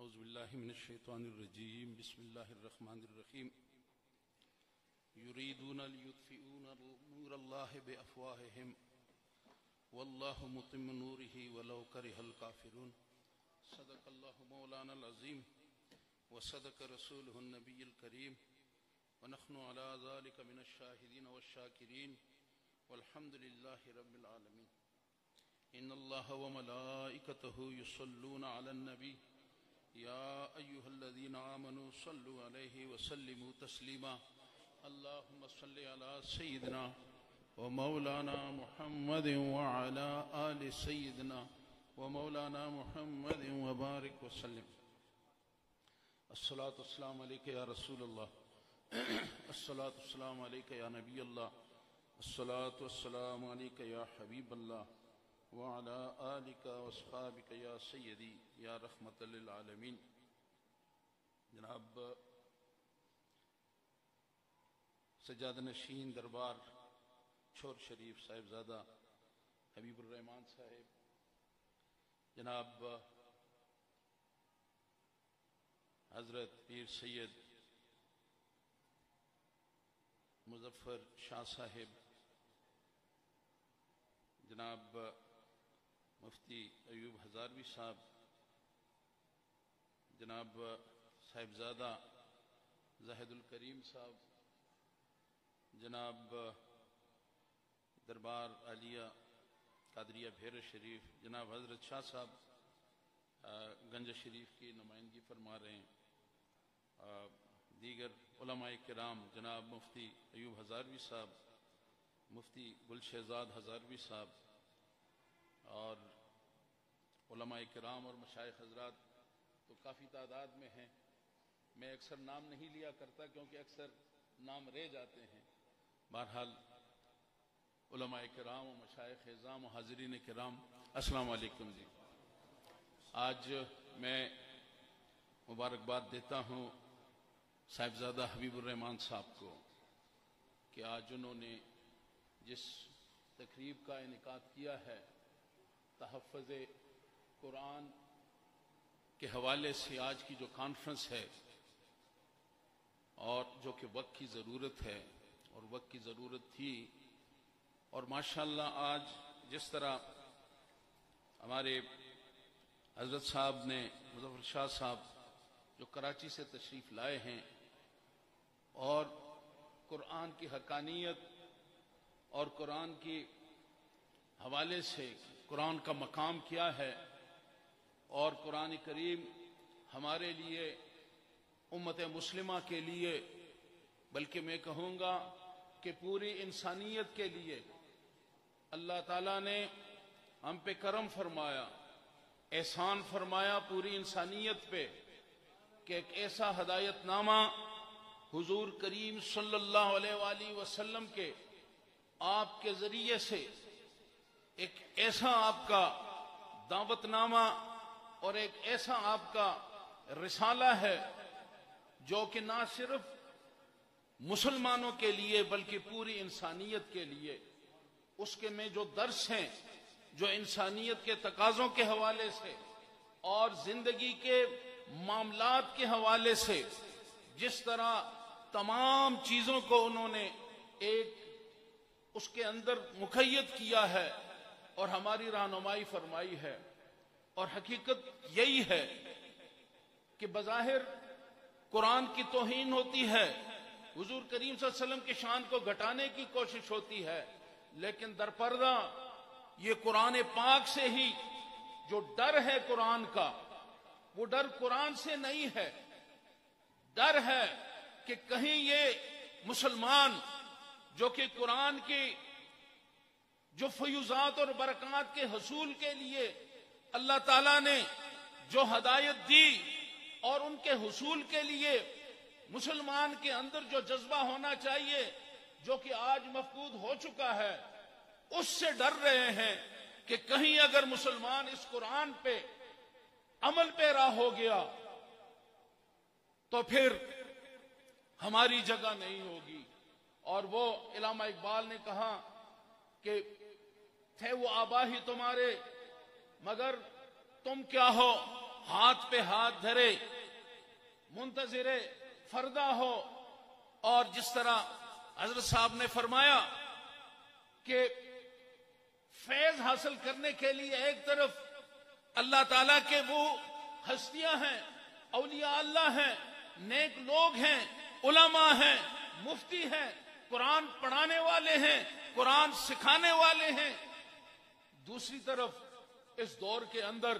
اعوذ باللہ من الشیطان الرجیم بسم اللہ الرحمن الرحیم یریدون لیطفئوا نور اللہ بافواہہم واللہ متم نورہ ولو کرہ الکافرون صدق اللہ مولانا العظیم وصدق رسولہ النبی الکریم ونحن علی ذلک من الشاہدین والشاکرین والحمد للہ رب العالمین ان اللہ وملائکتہ یصلون علی النبی یا ایہا الذین آمنوا صلوا علیہ وسلموا تسلیما اللہم صلی علی سیدنا ومولانا محمد وعلی آل سیدنا ومولانا محمد وبارک وسلم الصلاة والسلام علیکہ یا رسول اللہ الصلاة والسلام علیکہ یا نبی اللہ الصلاة والسلام علیکہ یا حبیب اللہ وعلى آلك واصحابك یا سیدی یا رحمت للعالمین. جناب سجادہ نشین دربار چھور شریف صاحبزادہ حبیب الرحمان صاحب، جناب حضرت پیر سید مظفر شاہ صاحب، جناب مفتی ایوب ہزاروی صاحب، جناب صاحبزادہ زاہد الکریم صاحب، جناب دربار عالیہ قادریہ بھیر شریف، جناب حضرت شاہ صاحب گنج شریف کی نمائندگی فرما رہے ہیں، دیگر علماء کرام جناب مفتی ایوب ہزاروی صاحب، مفتی گل شہزاد ہزاروی صاحب اور علماء کرام اور مشائخ حضرات تو کافی تعداد میں ہیں. میں اکثر نام نہیں لیا کرتا کیونکہ اکثر نام رہ جاتے ہیں. بہرحال علماء کرام و مشائخ اعظام و حاضرین کرام، السلام علیکم. جی آج میں مبارکباد دیتا ہوں صاحبزادہ حبیب الرحمان صاحب کو کہ آج انہوں نے جس تقریب کا انعقاد کیا ہے تحفظ قرآن کے حوالے سے، آج کی جو کانفرنس ہے اور جو کہ وقت کی ضرورت ہے اور وقت کی ضرورت تھی، اور ماشاءاللہ آج جس طرح ہمارے حضرت صاحب نے مظفر شاہ صاحب جو کراچی سے تشریف لائے ہیں اور قرآن کی حقانیت اور قرآن کی حوالے سے قرآن کا مقام کیا ہے اور قرآن کریم ہمارے لیے امت مسلمہ کے لیے، بلکہ میں کہوں گا کہ پوری انسانیت کے لیے اللہ تعالیٰ نے ہم پہ کرم فرمایا، احسان فرمایا پوری انسانیت پہ کہ ایک ایسا ہدایت نامہ حضور کریم صلی اللہ علیہ وآلہ وسلم کے آپ کے ذریعے سے ایک ایسا آپ کا دعوت نامہ اور ایک ایسا آپ کا رسالہ ہے جو کہ نہ صرف مسلمانوں کے لیے بلکہ پوری انسانیت کے لیے، اس کے میں جو درس ہیں جو انسانیت کے تقاضوں کے حوالے سے اور زندگی کے معاملات کے حوالے سے جس طرح تمام چیزوں کو انہوں نے ایک اس کے اندر مقید کیا ہے اور ہماری رہنمائی فرمائی ہے. اور حقیقت یہی ہے کہ بظاہر قرآن کی توہین ہوتی ہے، حضور کریم صلی اللہ علیہ وسلم کی شان کو گھٹانے کی کوشش ہوتی ہے، لیکن در پردہ یہ قرآن پاک سے ہی جو ڈر ہے قرآن کا، وہ ڈر قرآن سے نہیں ہے. ڈر ہے کہ کہیں یہ مسلمان جو کہ قرآن کی جو فیوزات اور برکات کے حصول کے لیے اللہ تعالیٰ نے جو ہدایت دی اور ان کے حصول کے لیے مسلمان کے اندر جو جذبہ ہونا چاہیے جو کہ آج مفقود ہو چکا ہے، اس سے ڈر رہے ہیں کہ کہیں اگر مسلمان اس قرآن پہ عمل پیرا ہو گیا تو پھر ہماری جگہ نہیں ہوگی. اور وہ علامہ اقبال نے کہا کہ تھے وہ آبا ہی تمہارے مگر تم کیا ہو ہاتھ پہ ہاتھ دھرے منتظر فردا ہو، اور جس طرح حضرت صاحب نے فرمایا کہ فیض حاصل کرنے کے لیے ایک طرف اللہ تعالیٰ کے وہ ہستیاں ہیں، اولیاء اللہ ہیں، نیک لوگ ہیں، علماء ہیں، مفتی ہیں، قرآن پڑھانے والے ہیں، قرآن سکھانے والے ہیں، دوسری طرف اس دور کے اندر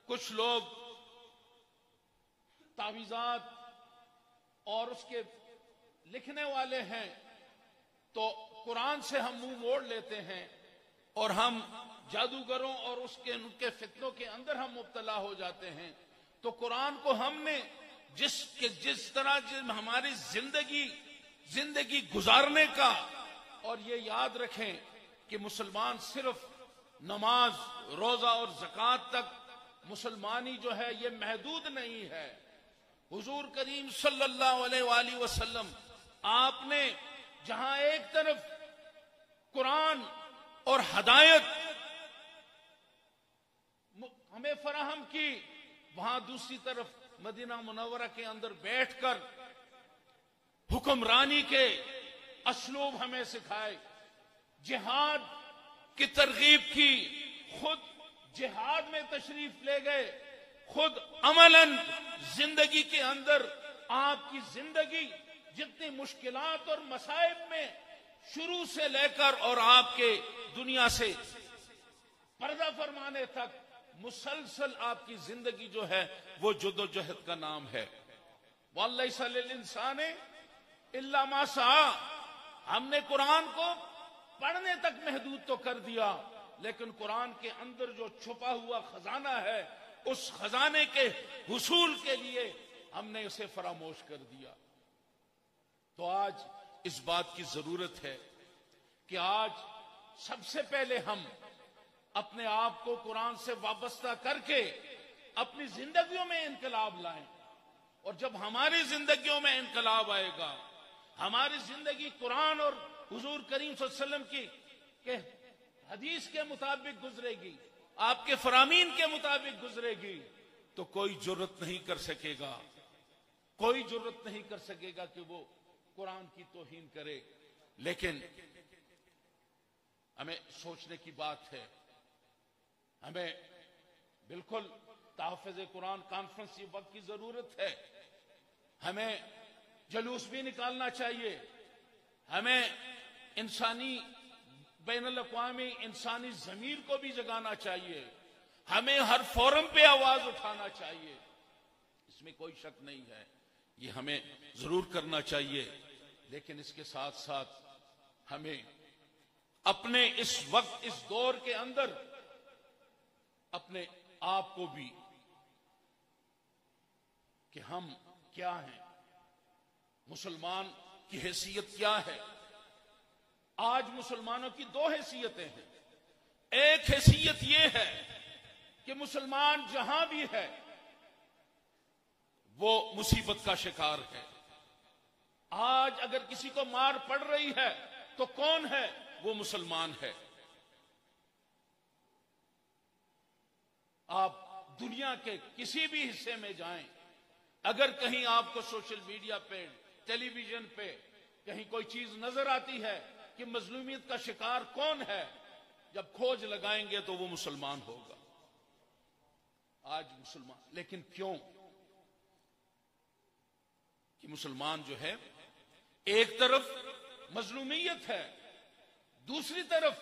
کچھ لوگ تعویذات اور اس کے لکھنے والے ہیں، تو قرآن سے ہم منہ موڑ لیتے ہیں اور ہم جادوگروں اور ان کے فتنوں کے اندر ہم مبتلا ہو جاتے ہیں۔ تو قرآن کو ہم نے جس طرح ہماری زندگی گزارنے کا، اور یہ یاد رکھیں کہ مسلمان صرف نماز، روزہ اور زکوٰۃ تک مسلمانی جو ہے یہ محدود نہیں ہے۔ حضور کریم صلی اللہ علیہ وآلہ وسلم آپ نے جہاں ایک طرف قرآن اور ہدایت ہمیں فراہم کی، وہاں دوسری طرف مدینہ منورہ کے اندر بیٹھ کر حکمرانی کے اسلوب ہمیں سکھائے، جہاد کی ترغیب کی، خود جہاد میں تشریف لے گئے، خود عملاً زندگی کے اندر آپ کی زندگی جتنی مشکلات اور مصائب میں شروع سے لے کر اور آپ کے دنیا سے پردہ فرمانے تک مسلسل آپ کی زندگی جو ہے وہ جد و جہد کا نام ہے۔ وَلَيْسَ لِلْإِنسَانِ إِلَّا مَا سَعَىٰ۔ ہم نے قرآن کو پڑھنے تک محدود تو کر دیا، لیکن قرآن کے اندر جو چھپا ہوا خزانہ ہے اس خزانے کے حصول کے لیے ہم نے اسے فراموش کر دیا۔ تو آج اس بات کی ضرورت ہے کہ آج سب سے پہلے ہم اپنے آپ کو قرآن سے وابستہ کر کے اپنی زندگیوں میں انقلاب لائیں، اور جب ہماری زندگیوں میں انقلاب آئے گا، ہماری زندگی قرآن اور حضور کریم صلی اللہ علیہ وسلم کی حدیث کے مطابق گزرے گی، آپ کے فرامین کے مطابق گزرے گی، تو کوئی جرت نہیں کر سکے گا، کوئی جرت نہیں کر سکے گا کہ وہ قرآن کی توہین کرے۔ لیکن ہمیں سوچنے کی بات ہے، ہمیں بالکل تحفظ قرآن کانفرنس کی وقت کی ضرورت ہے، ہمیں جلوس بھی نکالنا چاہیے، ہمیں انسانی بین الاقوامی انسانی ضمیر کو بھی جگانا چاہیے، ہمیں ہر فورم پہ آواز اٹھانا چاہیے، اس میں کوئی شک نہیں ہے، یہ ہمیں ضرور کرنا چاہیے۔ لیکن اس کے ساتھ ساتھ ہمیں اپنے اس وقت اس دور کے اندر اپنے آپ کو بھی کہ ہم کیا ہیں، مسلمان کی حیثیت کیا ہے۔ آج مسلمانوں کی دو حیثیتیں ہیں، ایک حیثیت یہ ہے کہ مسلمان جہاں بھی ہے وہ مصیبت کا شکار ہے۔ آج اگر کسی کو مار پڑ رہی ہے تو کون ہے؟ وہ مسلمان ہے۔ آپ دنیا کے کسی بھی حصے میں جائیں، اگر کہیں آپ کو سوشل میڈیا پہ، ٹیلی ویژن پہ کہیں کوئی چیز نظر آتی ہے کہ مظلومیت کا شکار کون ہے، جب کھوج لگائیں گے تو وہ مسلمان ہوگا۔ آج مسلمان، لیکن کیوں کہ مسلمان جو ہے ایک طرف مظلومیت ہے، دوسری طرف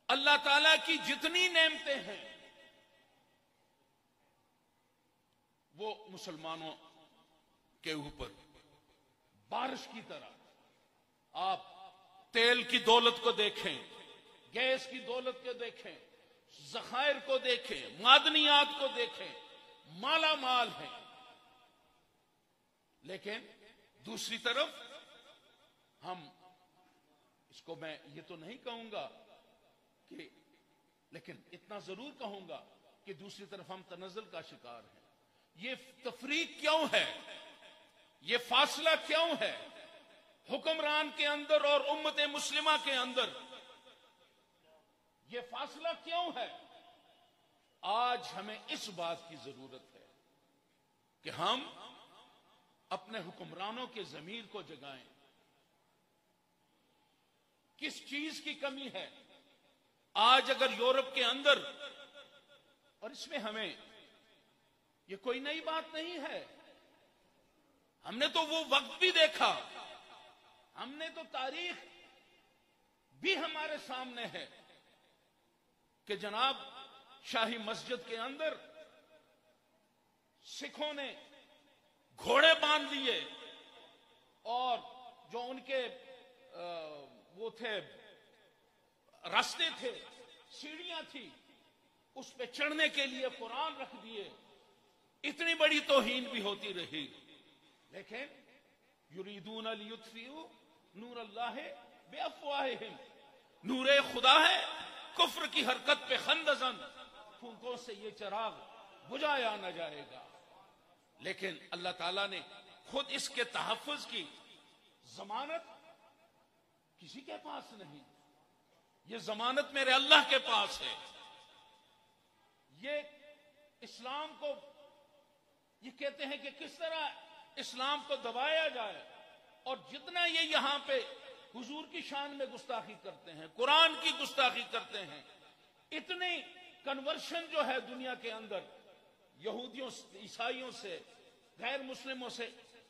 اللہ تعالی کی جتنی نعمتیں ہیں وہ مسلمانوں کے اوپر بارش کی طرح۔ آپ تیل کی دولت کو دیکھیں، گیس کی دولت کو دیکھیں، ذخائر کو دیکھیں، معدنیات کو دیکھیں، مالا مال ہیں، لیکن دوسری طرف ہم اس کو، میں یہ تو نہیں کہوں گا کہ، لیکن اتنا ضرور کہوں گا کہ دوسری طرف ہم تنزل کا شکار ہیں۔ یہ تفریق کیوں ہے؟ یہ فاصلہ کیوں ہے حکمران کے اندر اور امت مسلمہ کے اندر؟ یہ فاصلہ کیوں ہے؟ آج ہمیں اس بات کی ضرورت ہے کہ ہم اپنے حکمرانوں کے ضمیر کو جگائیں. کس چیز کی کمی ہے؟ آج اگر یورپ کے اندر، اور اس میں ہمیں یہ کوئی نئی بات نہیں ہے، ہم نے تو وہ وقت بھی دیکھا، ہم نے تو تاریخ بھی ہمارے سامنے ہے کہ جناب شاہی مسجد کے اندر سکھوں نے گھوڑے باندھ دیے اور جو ان کے وہ تھے راستے تھے، سیڑھیاں تھی، اس پہ چڑھنے کے لیے قرآن رکھ دیے. اتنی بڑی توہین بھی ہوتی رہی، لیکن یریدون لیطفئوا نور اللہ بافواہہم، نور خدا ہے، کفر کی حرکت پہ خندزن، پھونکوں سے یہ چراغ بجھایا نہ جائے گا. لیکن اللہ تعالیٰ نے خود اس کے تحفظ کی ضمانت کسی کے پاس نہیں، یہ ضمانت میرے اللہ کے پاس ہے. یہ اسلام کو، یہ کہتے ہیں کہ کس طرح اسلام کو دبایا جائے، اور جتنا یہ یہاں پہ حضور کی شان میں گستاخی کرتے ہیں، قرآن کی گستاخی کرتے ہیں، اتنی کنورشن جو ہے دنیا کے اندر یہودیوں عیسائیوں سے، غیر مسلموں سے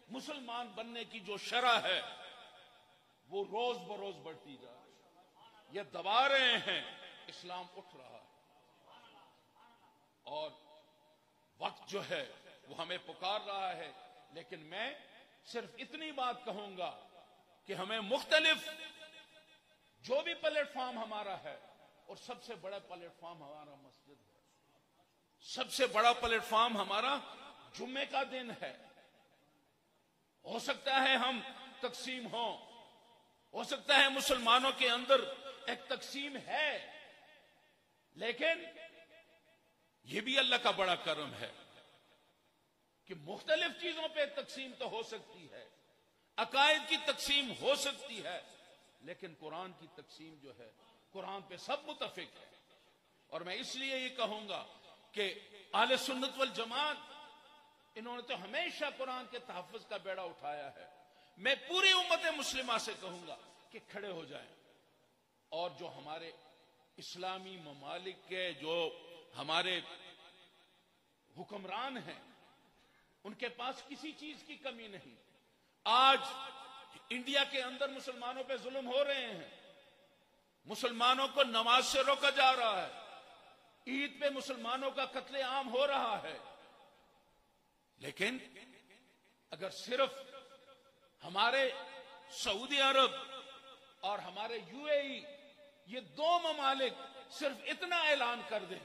مسلمان بننے کی جو شرح ہے وہ روز بروز بڑھتی جا رہی ہے. یہ دبا رہے ہیں، اسلام اٹھ رہا ہے، اور وقت جو ہے وہ ہمیں پکار رہا ہے. لیکن میں صرف اتنی بات کہوں گا کہ ہمیں مختلف جو بھی پلیٹ فارم ہمارا ہے، اور سب سے بڑا پلیٹ فارم ہمارا مسجد ہے، سب سے بڑا پلیٹ فارم ہمارا جمعے کا دن ہے. ہو سکتا ہے ہم تقسیم ہوں، ہو سکتا ہے مسلمانوں کے اندر ایک تقسیم ہے، لیکن یہ بھی اللہ کا بڑا کرم ہے کہ مختلف چیزوں پہ تقسیم تو ہو سکتی ہے، عقائد کی تقسیم ہو سکتی ہے، لیکن قرآن کی تقسیم جو ہے، قرآن پہ سب متفق ہے. اور میں اس لیے یہ کہوں گا کہ اہل سنت والجماعت انہوں نے تو ہمیشہ قرآن کے تحفظ کا بیڑا اٹھایا ہے. میں پوری امت مسلمہ سے کہوں گا کہ کھڑے ہو جائیں، اور جو ہمارے اسلامی ممالک کے جو ہمارے حکمران ہیں ان کے پاس کسی چیز کی کمی نہیں. آج انڈیا کے اندر مسلمانوں پہ ظلم ہو رہے ہیں، مسلمانوں کو نماز سے روکا جا رہا ہے، عید پہ مسلمانوں کا قتل عام ہو رہا ہے. لیکن اگر صرف ہمارے سعودی عرب اور ہمارے یو اے ای، یہ دو ممالک صرف اتنا اعلان کر دیں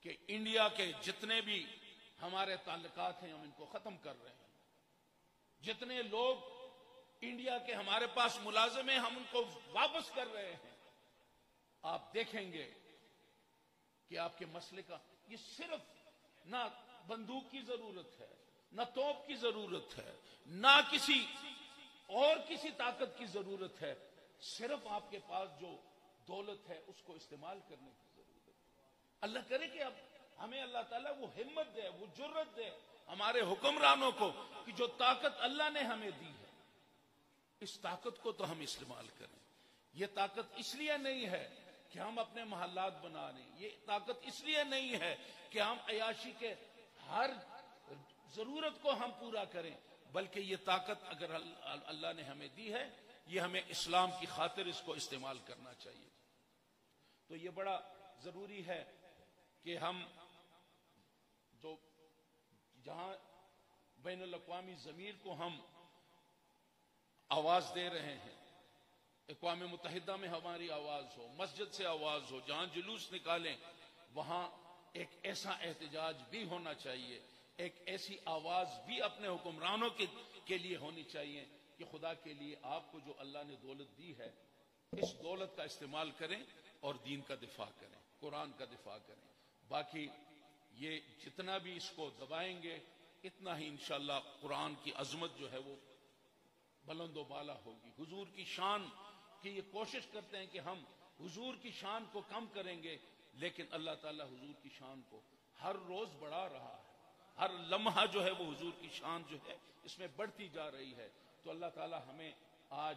کہ انڈیا کے جتنے بھی ہمارے تعلقات ہیں ہم ان کو ختم کر رہے ہیں، جتنے لوگ انڈیا کے ہمارے پاس ملازم ہیں ہم ان کو واپس کر رہے ہیں، آپ دیکھیں گے کہ آپ کے مسئلے کا یہ صرف نہ بندوق کی ضرورت ہے، نہ توپ کی ضرورت ہے، نہ کسی اور کسی طاقت کی ضرورت ہے، صرف آپ کے پاس جو دولت ہے اس کو استعمال کرنے کی ضرورت ہے. اللہ کرے کہ اب ہمیں اللہ تعالیٰ وہ ہمت دے، وہ جرت دے ہمارے حکمرانوں کو کہ جو طاقت اللہ نے ہمیں دی ہے اس طاقت کو تو ہم استعمال کریں. یہ طاقت اس لیے نہیں ہے کہ ہم اپنے محلات بنا لیں، یہ طاقت اس لیے نہیں ہے کہ ہم عیاشی کے ہر ضرورت کو ہم پورا کریں، بلکہ یہ طاقت اگر اللہ نے ہمیں دی ہے یہ ہمیں اسلام کی خاطر اس کو استعمال کرنا چاہیے. تو یہ بڑا ضروری ہے کہ ہم جو جہاں بین الاقوامی ضمیر کو ہم آواز دے رہے ہیں، اقوام متحدہ میں ہماری آواز ہو، مسجد سے آواز ہو، جہاں جلوس نکالیں وہاں ایک ایسا احتجاج بھی ہونا چاہیے، ایک ایسی آواز بھی اپنے حکمرانوں کے لیے ہونی چاہیے کہ خدا کے لیے آپ کو جو اللہ نے دولت دی ہے اس دولت کا استعمال کریں اور دین کا دفاع کریں، قرآن کا دفاع کریں. باقی یہ جتنا بھی اس کو دبائیں گے اتنا ہی انشاءاللہ قرآن کی عظمت جو ہے وہ بلند و بالا ہوگی. حضور کی شان کی یہ کوشش کرتے ہیں کہ ہم حضور کی شان کو کم کریں گے لیکن اللہ تعالیٰ حضور کی شان کو ہر روز بڑھا رہا ہے، ہر لمحہ جو ہے وہ حضور کی شان جو ہے اس میں بڑھتی جا رہی ہے۔ تو اللہ تعالیٰ ہمیں آج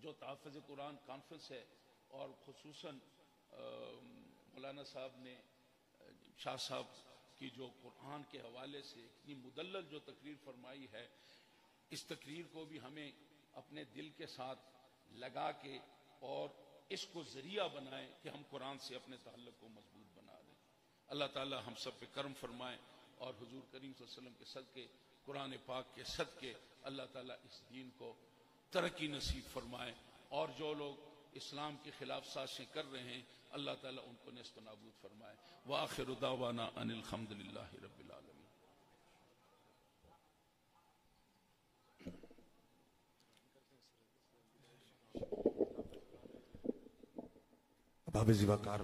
جو تحفظ قرآن کانفرنس ہے، اور خصوصاً مولانا صاحب نے شاہ صاحب کی جو قرآن کے حوالے سے اتنی مدلل جو تقریر فرمائی ہے، اس تقریر کو بھی ہمیں اپنے دل کے ساتھ لگا کے اور اس کو ذریعہ بنائیں کہ ہم قرآن سے اپنے تعلق کو مضبوط بنا لیں۔ اللہ تعالی ہم سب پہ کرم فرمائے، اور حضور کریم صلی اللہ علیہ وسلم کے صدقے، قرآن پاک کے صدقے اللہ تعالیٰ اس دین کو ترقی نصیب فرمائے، اور جو لوگ اسلام کے خلاف سازشیں کر رہے ہیں اللہ تعالیٰ ان کو نیست و نابود فرمائے۔ وآخر دعوانا ان الحمد للہ رب العالمین۔ باب زیوہ کار